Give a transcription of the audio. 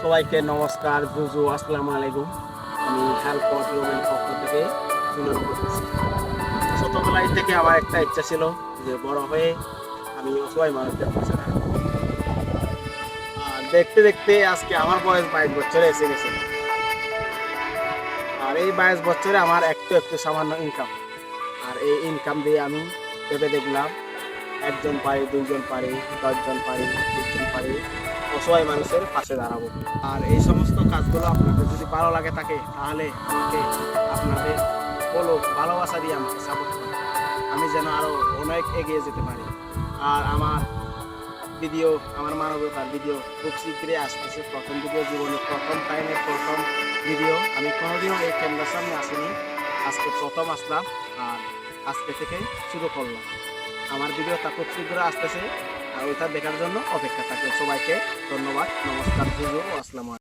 সবাইকে নমস্কার, বুঝু, আসসালামু আলাইকুম। আমি হেল্পর হিউম্যান পক্ষ থেকে সুনাম করতেছি। ছোটবেলায় থেকে আমার একটা ইচ্ছা ছিল যে বড় হয়ে আমি অসহায় মানুষদের পাশে দাঁড়াবো। আর দেখতে দেখতে আজকে আমার বয়স 22 বছরে এসে গেছে। আর এই 22 বছরে আমার একটু একটু সামান্য ইনকাম। আর এই ইনকাম দিয়ে আমি ভেবে দেখলাম একজন পারে, দুইজন পারে, 10জন পারে, 20জন পারে অসহায় মানুষের পাশে দাঁড়াবো। আর এই সমস্ত কাজগুলো আপনাদের যদি ভালো লাগে থাকে তাহলে আমাকে আপনাদের বলো, ভালোবাসা দিয়ে আমাকে সাপোর্ট করুন, আমি যেন আরো অনেক এগিয়ে যেতে পারি। আর আমার ভিডিও, আমার মানবতার ভিডিও খুব শীঘ্রই আসতেছে। প্রথম ভিডিও, জীবনে প্রথম টাইমের প্রথম ভিডিও। আমি কোনোদিনও এই ক্যামেরার সামনে আসিনি, আজকে প্রথম আসলাম। আর আজকে থেকে শুরু করলাম। আমার ভিডিওটা খুব শীঘ্র আসতেছে, আর ওইটা দেখার জন্য অপেক্ষা থাকে। সবাইকে ধন্যবাদ, নমস্কার, বুঝু, আসসালামু আলাইকুম।